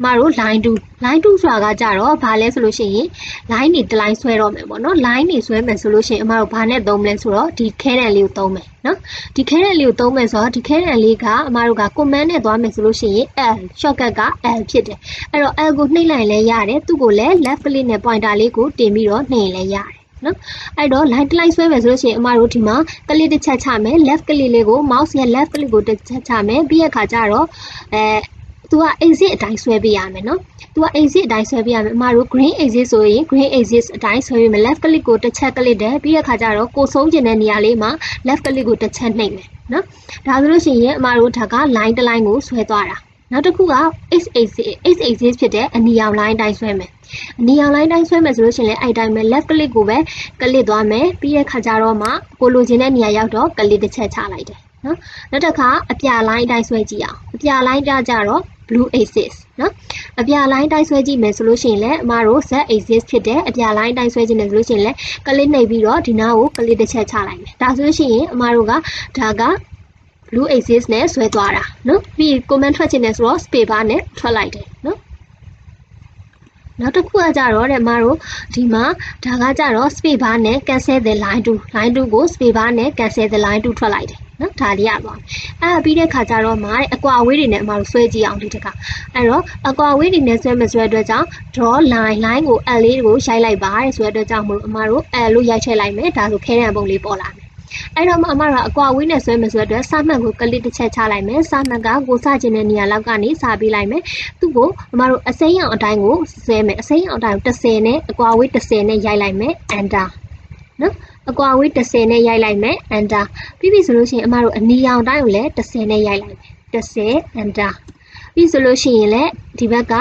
မာတို့ line 2 ဆိုတာကကြတော့ဘာလဲဆိုလို့ရှိရင် line တွေတစ် line ဆွဲတော့မယ်ပေါ့နော် line တွေဆွဲမယ်ဆိုလို့ရှိရင်အမတို့ဘာနဲ့သုံးမလဲဆိုတော့ဒီခဲတံလေးကိုသုံးမယ်နော်ဒီခဲတံလေးကိုသုံးမယ်ဆိုတော့ဒီခဲတံလေးကအမတို့က command နဲ့သွားမယ်ဆိုလို့ရှိရင် L shortcut က L ဖြစ်တယ်အဲ့တော့ L ကိုနှိပ်လိုက်လဲရတယ်သူ့ကိုလည်း left click နဲ့ pointer လေးကိုတင်ပြီးတော့နှိပ်လဲရတယ်နော်အဲ့တော့ line တစ် line ဆွဲမယ်ဆိုလို့ရှိရင်အမတို့ဒီမှာ click တစ်ချက်ချမယ် left click လေးကို mouse ရဲ့ left click ကိုတစ်ချက်ချမယ်ပြီးရခါကျတော့သူက exit အတိုင်းဆွဲပေးရမယ်နော်သူက exit အတိုင်းဆွဲပေးရမယ်အမတို့ green exit ဆိုရင် green exit အတိုင်းဆွဲပေးမယ် left click ကိုတစ်ချက် click တယ်ပြီးရခါကျတော့ကိုဆုံးကျင်တဲ့နေရာလေးမှာ left click ကိုတစ်ချက်နှိပ်မယ်နော်ဒါဆိုလို့ရှိရင်အမတို့ဒါက line တစ် line ကိုဆွဲသွားတာနောက်တစ်ခုက x axis ဖြစ်တဲ့အနီရောင် line တိုင်းဆွဲမယ်အနီရောင် line တိုင်းဆွဲမယ်ဆိုလို့ရှိရင်လည်းအဲ့တိုင်းပဲ left click ကိုပဲ click သွားမယ်ပြီးရခါကျတော့မှကိုလိုချင်တဲ့နေရာရောက်တော့ click တစ်ချက်ချလိုက်တယ်နော်နောက်တစ်ခါအပြာ line တိုင်းဆွဲကြည့်အောင်အပြာ line ကြတော့ blue axis နော်အပြာ line တိုင်းဆွဲကြည့်မယ်ဆိုလို့ရှိရင်လည်းအမတို့ z axis ဖြစ်တဲ့အပြာ line တိုင်းဆွဲကြည့်မယ်ဆိုလို့ရှိရင်လည်း click နှိပ်ပြီးတော့ဒီနားကို click တစ်ချက်ချလိုက်မယ်ဒါဆိုလို့ရှိရင်အမတို့ကဒါက blue axis နဲ့ဆွဲသွားတာနော်ပြီး comment ထွက်ချင်တယ်ဆိုတော့ space bar နဲ့ထွက်လိုက်တယ်နော်နောက်တစ်ခုကကြတော့တဲ့မတို့ဒီမှာဒါကကြတော့ space bar နဲ့ cancel the line 2ကို space bar နဲ့ cancel the line 2ထွက်လိုက်တယ်နော်ဒါလေးရသွားအဲ့ပြီးတဲ့ခါကျတော့မှာအကွာအဝေးတွေနဲ့အမတို့ဆွဲကြည့်အောင်ဒီတကအဲ့တော့အကွာအဝေးတွေနဲ့ဆွဲမယ်ဆိုတဲ့အတွက်ကြောင့် draw line ကို L လေးကိုရိုက်လိုက်ပါတဲ့ဆိုတဲ့အတွက်ကြောင့်မို့အမတို့ L လို့ရိုက်ထည့်လိုက်မယ်ဒါဆိုခဲတံပုံလေးပေါ်လာမယ်အဲ့တော့အမတို့ကအကွာအဝေးနဲ့ဆွဲမယ်ဆိုတဲ့အတွက်စမှတ်ကို click တစ်ချက်ချလိုက်မယ်စမှတ်ကကိုစကျင်တဲ့နေရာလောက်ကနေစပေးလိုက်မယ်သူ့ကိုအမတို့အစိမ်းရောင်အတိုင်းကိုဆွဲမယ်အစိမ်းရောင်အတိုင်းကို10နဲ့အကွာအဝေး10နဲ့ရိုက်လိုက်မယ် enter နော်အကွာအဝေး10နဲ့ရိုက်လိုက်မယ် enter ပြီးပြီဆိုလို့ရှိရင်အမတို့အနီရောင်တိုင်းကိုလည်း10နဲ့ရိုက်လိုက်မယ်10 enter ပြီးဆိုလို့ရှိရင်လည်းဒီဘက်က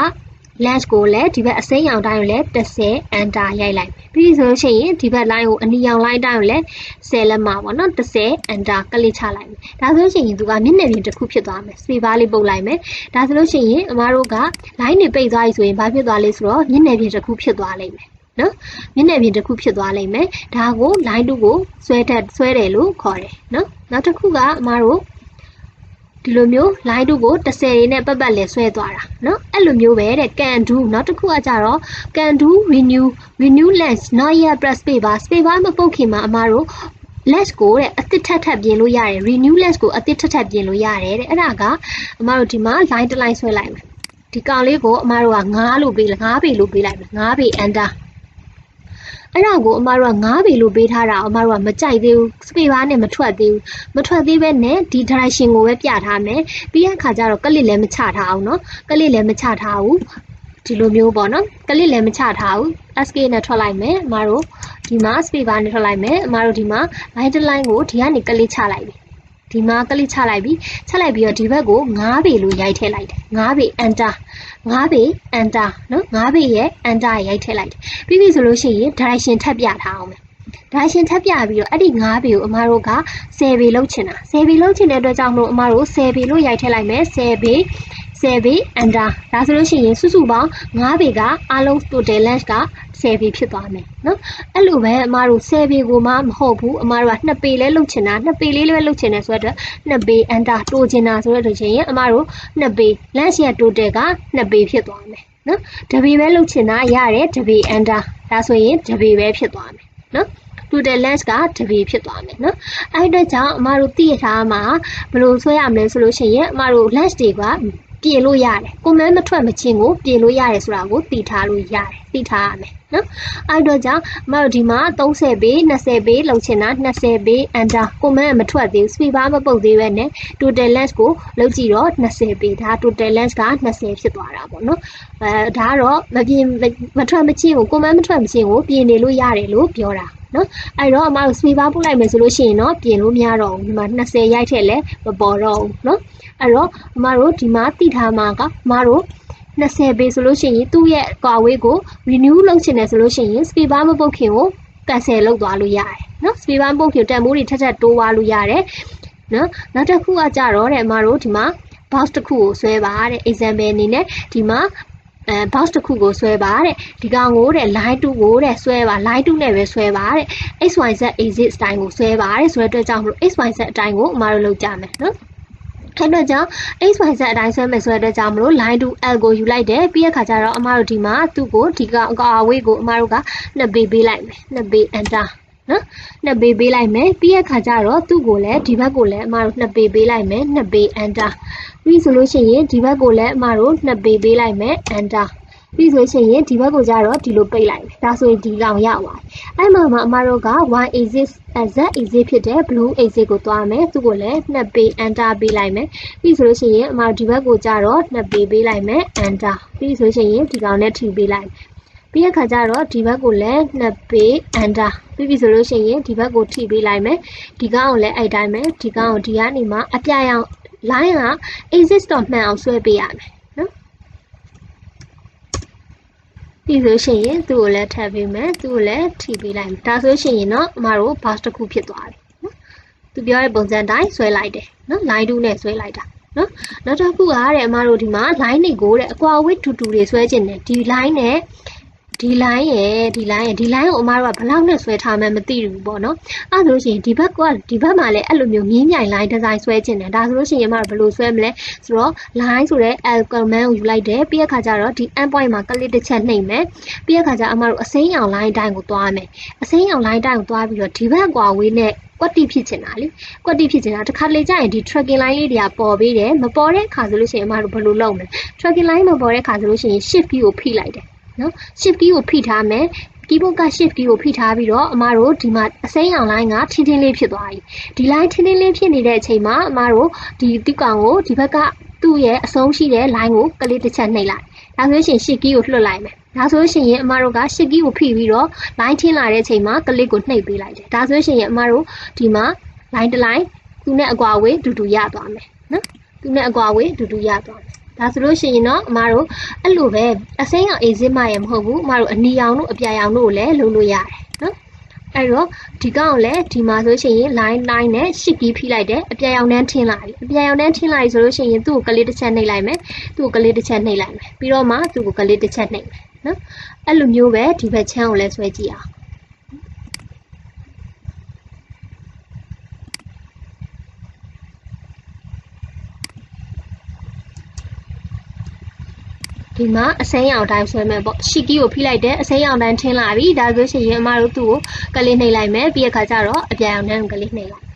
lens ကိုလည်းဒီဘက်အစိမ်းရောင်တိုင်းကိုလည်း10 enter ရိုက်လိုက်မယ်ပြီးဆိုလို့ရှိရင်ဒီဘက် line ကိုအနီရောင် line တိုင်းကိုလည်း10လက်မှာပေါ့နော်10 enter ကလစ်ချလိုက်မယ်ဒါဆိုလို့ရှိရင်သူကမျက်နှာပြင်တစ်ခုဖြစ်သွားမယ် space bar လေးပုတ်လိုက်မယ်ဒါဆိုလို့ရှိရင်အမတို့က line တွေပိတ်သွားပြီဆိုရင်ဘာဖြစ်သွားလဲဆိုတော့မျက်နှာပြင်တစ်ခုဖြစ်သွားလိမ့်မယ်နော်မျက်နှာပြင်တစ်ခုဖြစ်သွားလိမ့်မယ်ဒါကို line 2ကိုဆွဲတယ်လို့ခေါ်တယ်နော်နောက်တစ်ခုကအမတို့ဒီလိုမျိုး line 2ကို10ရေနဲ့ပတ်ပတ်လဲဆွဲသွားတာเนาะအဲ့လိုမျိုးပဲတဲ့ can do နောက်တစ်ခုကကြတော့ can do renew lens not yet press space bar မပုတ်ခင်မှာအမတို့ lens ကိုတဲ့အသစ်ထပ်ပြင်လို့ရတယ် renew lens ကိုအသစ်ထပ်ပြင်လို့ရတယ်တဲ့အဲ့ဒါကအမတို့ဒီမှာ line တစ် line ဆွဲလိုက်မယ်ဒီကောင်လေးကိုအမတို့က9လို့ပေးလိုက်9ပေလို့ပေးလိုက်မယ်9ပေ enter အဲ့ဒါကိုအမတို့က9ပေလို့ပေးထားတာအမတို့ကမကြိုက်သေးဘူး space bar နဲ့မထွက်သေးပဲနဲ့ဒီ direction ကိုပဲပြထားမယ်ပြီးရခါကျတော့ကလစ်လည်းမချထားအောင်เนาะကလစ်လည်းမချထားဘူးဒီလိုမျိုးပေါ့နော်ကလစ်လည်းမချထားဘူး SK နဲ့ထွက်လိုက်မယ်အမတို့ဒီမှာ space bar နဲ့ထွက်လိုက်မယ်အမတို့ဒီမှာ line တစ် line ကိုဒီကနေကလစ်ချလိုက်ပြီဒီမှာကလစ်ချလိုက်ပြီးတော့ဒီဘက်ကို9ပေလို့ရိုက်ထည့်လိုက်တယ်9ပေ enter 9ပေ enter နော်9ပေရဲ့ enter ရိုက်ထည့်လိုက်တယ်ပြီးပြီဆိုလို့ရှိရင် direction ထပ်ပြထားအောင်မယ် direction ထပ်ပြပြီးတော့အဲ့ဒီ9ပေကိုအမတို့က10ပေလောက်ချင်တာ10ပေလောက်ချင်တဲ့အတွက်ကြောင့်မလို့အမတို့10ပေလို့ရိုက်ထည့်လိုက်မယ်10ပေ enter ဒါဆိုလို့ရှိရင်စုစုပေါင်း9ပေကအားလုံး total length က10ပေဖြစ်သွားမယ်เนาะအဲ့လိုပဲအမတို့10ပေကိုမှမဟုတ်ဘူးအမတို့က2ပေလဲလုပ်ချင်တာ2ပေလေးလည်းလုပ်ချင်တယ်ဆိုတော့2ပေ enter တိုးချင်တာဆိုတော့ချင်းအမတို့2ပေ length ရဲ့ total က2ပေဖြစ်သွားမယ်เนาะတပေပဲလုပ်ချင်တာရတယ်တပေ enter ဒါဆိုရင်တပေပဲဖြစ်သွားမယ်เนาะtotal length ကတပေဖြစ်သွားမယ်เนาะအဲ့အတွက်ကြောင့်အမတို့သိရထားမှာဘယ်လိုဆွဲရမလဲဆိုလို့ရှိရင်အမတို့ length တွေကပြင်လို့ရတယ်။ comment မထွက်မချင်းကိုပြင်လို့ရတယ်ဆိုတာကိုသိထားလို့ရတယ်။သိထားရမယ်နော်။အဲ့တော့ကြောင့်မတို့ဒီမှာ30ပေ20ပေလောက်ချင်တာ20ပေ enter comment မထွက်သေးဘူး space bar မပုတ်သေးပဲနဲ့ total length ကိုလောက်ကြည့်တော့20ပေဒါ total length က20ဖြစ်သွားတာပေါ့နော်။ဒါကတော့မထွက်မချင်းကို comment မထွက်မချင်းကိုပြင်နေလို့ရတယ်လို့ပြောတာနော်အဲ့တော့အမတို့ space bar ပုတ်လိုက်မယ်ဆိုလို့ရှိရင်တော့ပြင်လို့မရတော့ဘူးဒီမှာ20ရိုက်ထည့်လဲမပေါ်တော့ဘူးနော်အဲ့တော့အမတို့ဒီမှာတိထားမှာကအမတို့20ပေဆိုလို့ရှိရင်သူ့ရဲ့ကွာဝေးကို renew လုပ်ချင်တယ်ဆိုလို့ရှိရင် space bar မပုတ်ခင်ကို cancel လုပ်သွားလို့ရတယ်နော် space bar မပုတ်ခင်တန်မိုးတွေထက်တိုးသွားလို့ရတယ်နော်နောက်တစ်ခုကကြတော့တဲ့အမတို့ဒီမှာ box တစ်ခုကိုဆွဲပါတဲ့ example အနေနဲ့ဒီမှာbox တစ်ခုကိုဆွဲပါတဲ့ဒီကောင်ကိုတဲ့ line 2ကိုတဲ့ဆွဲပါ line 2နဲ့ပဲဆွဲပါတဲ့ xyz axis အတိုင်းကိုဆွဲပါတဲ့ဆိုတဲ့အတွက်ကြောင့်မလို့ xyz အတိုင်းကိုအမတို့လုပ်ကြမယ်နော် အဲ့တော့ကြောင့် xyz အတိုင်းဆွဲမယ်ဆိုတဲ့အတွက်ကြောင့်မလို့ line to l ကိုယူလိုက်တယ်ပြီးရခါကျတော့အမတို့ဒီမှာသူ့ကိုဒီကအကွာအဝေးကိုအမတို့က2ပေးပေးလိုက်မယ်2ပေး enter နော်2ပေးပေးလိုက်မယ်ပြီးရခါကျတော့သူ့ကိုလည်းဒီဘက်ကိုလည်းအမတို့2ပေးပေးလိုက်မယ်2ပေး enter ပြီးဆိုလို့ရှိရင်ဒီဘက်ကိုလည်းအမတို့2ပေးပေးလိုက်မယ် enter ပြီးဆိုရှင်ရင်ဒီဘက်ကိုကြတော့ဒီလိုပိတ်လိုက်မယ်ဒါဆိုရင်ဒီကောင်ရပါတယ်အဲ့မှာအမတို့က y axis z axis ဖြစ်တဲ့ blue axis ကိုသွားမယ်သူ့ကိုလည်း2ပေး enter ပေးလိုက်မယ်ပြီးဆိုလို့ရှိရင်အမတို့ဒီဘက်ကိုကြတော့2ပေးပေးလိုက်မယ် enter ပြီးဆိုရှင်ရင်ဒီကောင်နဲ့ထိပေးလိုက်ပြီးရခါကျတော့ဒီဘက်ကိုလည်း2ပေး enter ပြီးဆိုလို့ရှိရင်ဒီဘက်ကိုထိပေးလိုက်မယ်ဒီကောင်ကိုလည်းအဲ့တိုင်းပဲဒီကောင်ကိုဒီကနေမှအပြရောင် line က axis တော့မှန်အောင်ဆွဲပေးရမယ်ပြီးဆိုရှင်ရင်သူ့ကိုလည်းထပ်ပေးမယ်သူ့ကိုလည်းထိပေးလိုက်မယ်ဒါဆိုရှင်ရင်တော့အမတို့ box တစ်ခုဖြစ်သွားပြီနော်သူပြောတဲ့ပုံစံတိုင်းဆွဲလိုက်တယ်နော် line 2နဲ့ဆွဲလိုက်တာနော်နောက်တစ်ခုကတဲ့အမတို့ဒီမှာ line တွေကိုတဲ့အကွာအဝေးတူတူတွေဆွဲခြင်းတယ်ဒီ line နဲ့ဒီ line ကိုအမတို့ကဘယ်လောက်နဲ့ဆွဲထားမှန်းမသိဘူးပေါ့နော်အဲ့ဆိုလို့ရှိရင်ဒီဘက်မှာလည်းအဲ့လိုမျိုးမြင်းမြိုင် line design ဆွဲခြင်းတယ်ဒါဆိုလို့ရှိရင်အမတို့ဘယ်လိုဆွဲမလဲဆိုတော့ line ဆိုတဲ့ l command ကိုယူလိုက်တယ်ပြီးရခါကျတော့ဒီ end point မှာကလစ်တစ်ချက်နှိပ်မယ်ပြီးရခါကျအမတို့အစိမ်းရောင် line တိုင်းကိုသွားမယ်အစိမ်းရောင် line တိုင်းကိုသွားပြီးတော့ဒီဘက်ကွာဝေးနဲ့ကွက်တိဖြစ်ချင်တာလေကွက်တိဖြစ်ချင်တာတစ်ခါလေကြာရင်ဒီ tracking line လေးတွေကပေါ်ပေးတယ်မပေါ်တဲ့အခါဆိုလို့ရှိရင်အမတို့ဘယ်လိုလုပ်မလဲ tracking line မပေါ်တဲ့အခါဆိုလို့ရှိရင် shift key ကိုဖိလိုက်တယ်နော် shift key ကိုဖိထားမယ် keyboard က shift key ကိုဖိထားပြီးတော့အမတို့ဒီမှာအစိမ်းအောင် line ကထင်းထင်းလေးဖြစ်သွားပြီဒီ line ထင်းထင်းလေးဖြစ်နေတဲ့အချိန်မှာအမတို့ဒီတိကောင်ကိုဒီဘက်ကသူ့ရဲ့အဆုံးရှိတဲ့ line ကိုကလေးတစ်ချက်နှိပ်လိုက်ဒါဆိုရင် shift key ကိုလွှတ်လိုက်မယ်ဒါဆိုရင်အမတို့က shift key ကိုဖိပြီးတော့ line ထင်းလာတဲ့အချိန်မှာကလေးကိုနှိပ်ပေးလိုက်တယ်ဒါဆိုရင်အမတို့ဒီမှာ line တစ် line သူနဲ့အကွာအဝေးတူတူရသွားမယ်နော်သူနဲ့အကွာအဝေးတူတူရသွားမယ်ဒါဆိုလို့ရှိရင်တော့အမတို့အဲ့လိုပဲအစိမ်းရောင် axis မှရမဟုတ်ဘူးအမတို့အနီရောင်တို့အပြာရောင်တို့ကိုလည်းလုပ်လို့ရတယ်နော်အဲ့တော့ဒီကောင်ကိုလည်းဒီမှာဆိုရှင်ရင် line နဲ့ shift key ဖိလိုက်တယ်အပြာရောင်တန်းထင်းလာပြီအပြာရောင်တန်းထင်းလာပြီဆိုလို့ရှိရင်သူ့ကိုကလေးတစ်ချက်နှိပ်လိုက်မယ်သူ့ကိုကလေးတစ်ချက်နှိပ်လိုက်မယ်ပြီးတော့မှသူ့ကိုကလေးတစ်ချက်နှိပ်မယ်နော်အဲ့လိုမျိုးပဲဒီဘက်ချမ်းကိုလည်းဆွဲကြည့်အောင်ဒီမှာအစိမ်းရောင်တိုင်းဆွဲမယ်ပေါ့ရှစ်ကီးကိုဖိလိုက်တယ်အစိမ်းရောင်တိုင်းထင်းလာပြီဒါဆိုရှင်ရင်အမတို့သူ့ကိုကလေးနှိပ်လိုက်မယ်ပြီးရခါကျတော့အပြာရောင်တန်းကိုကလေးနှိပ်လိုက်